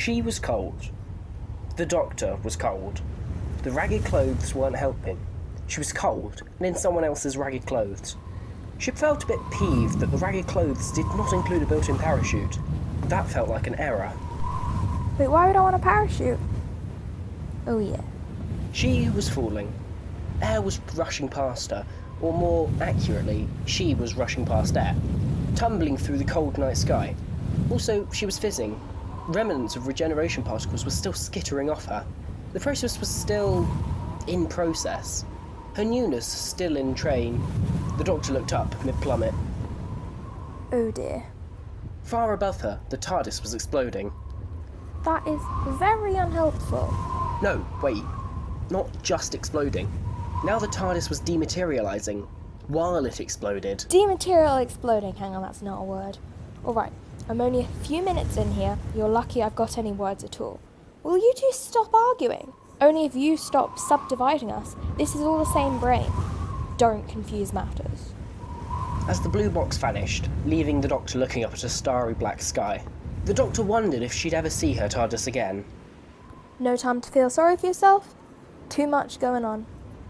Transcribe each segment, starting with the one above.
She was cold. The doctor was cold. The ragged clothes weren't helping. She was cold, and in someone else's ragged clothes. She felt a bit peeved that the ragged clothes did not include a built-in parachute. That felt like an error. Wait, why would I want a parachute? Oh yeah. She was falling. Air was rushing past her, or more accurately, she was rushing past air, tumbling through the cold night sky. Also, she was fizzing. Remnants of regeneration particles were still skittering off her. The process was still in process. Her newness still in train. The doctor looked up mid-plummet. Oh dear. Far above her, the TARDIS was exploding. That is very unhelpful. No, wait. Not just exploding. Now the TARDIS was dematerialising while it exploded. Dematerial exploding. Hang on, that's not a word. Alright, I'm only a few minutes in here. You're lucky I've got any words at all. Will you two stop arguing? Only if you stop subdividing us. This is all the same brain. Don't confuse matters. As the blue box vanished, leaving the doctor looking up at a starry black sky, the doctor wondered if she'd ever see her TARDIS again. No time to feel sorry for yourself? Too much going on.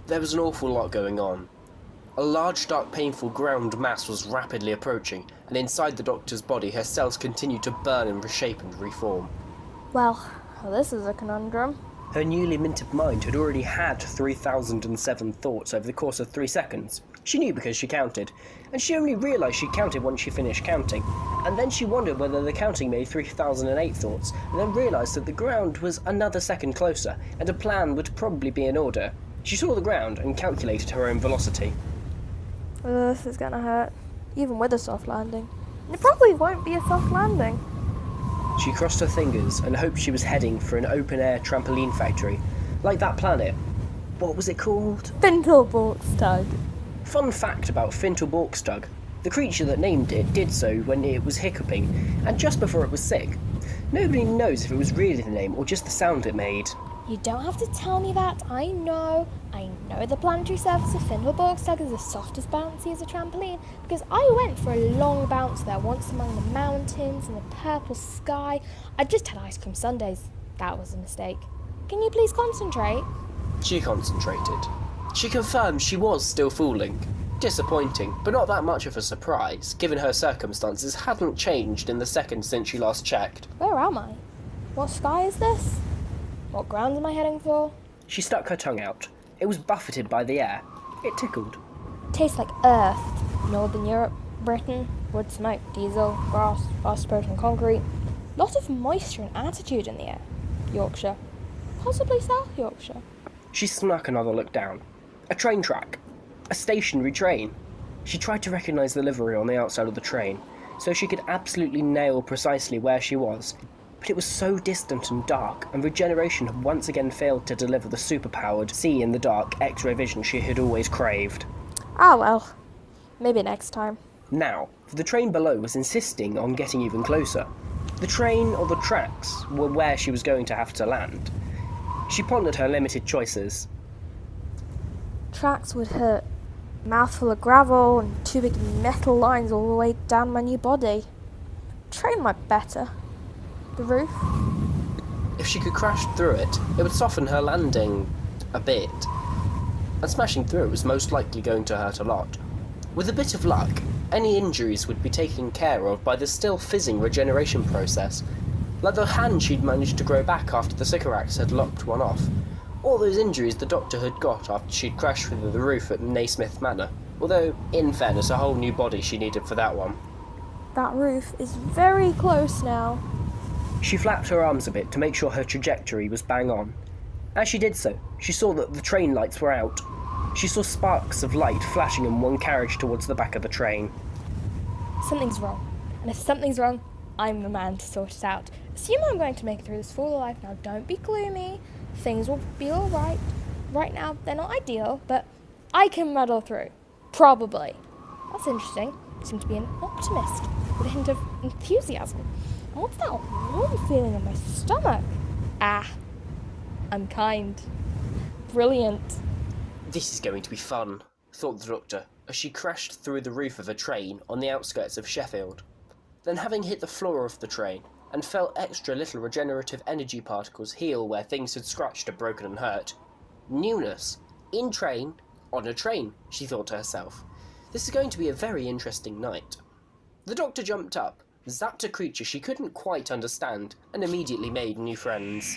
There was an awful lot going on. A large, dark, painful ground mass was rapidly approaching, and inside the doctor's body her cells continued to burn and reshape and reform. Well, this is a conundrum. Her newly minted mind had already had 3,007 thoughts over the course of 3 seconds. She knew because she counted, and she only realised she counted once she finished counting, and then she wondered whether the counting made 3,008 thoughts, and then realised that the ground was another second closer, and a plan would probably be in order. She saw the ground and calculated her own velocity. This is gonna hurt, even with a soft landing. It probably won't be a soft landing. She crossed her fingers and hoped she was heading for an open-air trampoline factory, like that planet. What was it called? Fintelborgstug. Fun fact about Fintelborgstug. The creature that named it did so when it was hiccuping, and just before it was sick. Nobody knows if it was really the name or just the sound it made. You don't have to tell me that. I know the planetary surface of Fintelborgstug is as soft as bouncy as a trampoline, because I went for a long bounce there once among the mountains and the purple sky. I just had ice cream sundaes. That was a mistake. Can you please concentrate? She concentrated. She confirmed she was still fooling. Disappointing, but not that much of a surprise, given her circumstances hadn't changed in the second since she last checked. Where am I? What sky is this? What ground am I heading for? She stuck her tongue out. It was buffeted by the air. It tickled. Tastes like Earth. Northern Europe, Britain, wood smoke, diesel, grass, fast approaching concrete. Lot of moisture and attitude in the air. Yorkshire. Possibly South Yorkshire. She snuck another look down. A train track. A stationary train. She tried to recognise the livery on the outside of the train, so she could absolutely nail precisely where she was. But it was so distant and dark, and regeneration had once again failed to deliver the superpowered, see-in-the-dark X-ray vision she had always craved. Ah well, maybe next time. Now, the train below was insisting on getting even closer. The train or the tracks were where she was going to have to land. She pondered her limited choices. Tracks would hurt. Mouthful of gravel and two big metal lines all the way down my new body. Train might better. The roof? If she could crash through it, it would soften her landing a bit. And smashing through it was most likely going to hurt a lot. With a bit of luck, any injuries would be taken care of by the still fizzing regeneration process, like the hand she'd managed to grow back after the Sycorax had lopped one off. All those injuries the doctor had got after she'd crashed through the roof at Naismith Manor, although, in fairness, a whole new body she needed for that one. That roof is very close now. She flapped her arms a bit to make sure her trajectory was bang on. As she did so, she saw that the train lights were out. She saw sparks of light flashing in one carriage towards the back of the train. Something's wrong. And if something's wrong, I'm the man to sort it out. Assume I'm going to make it through this full life now. Don't be gloomy. Things will be alright. Right now, they're not ideal, but I can muddle through. Probably. That's interesting. You seem to be an optimist with a hint of enthusiasm. And what's that warm feeling in my stomach? Ah, I'm kind. Brilliant. This is going to be fun, thought the doctor, as she crashed through the roof of a train on the outskirts of Sheffield. Then, having hit the floor of the train, and felt extra little regenerative energy particles heal where things had scratched or broken and hurt. Newness. In train, on a train, she thought to herself. This is going to be a very interesting night. The doctor jumped up, zapped a creature she couldn't quite understand, and immediately made new friends.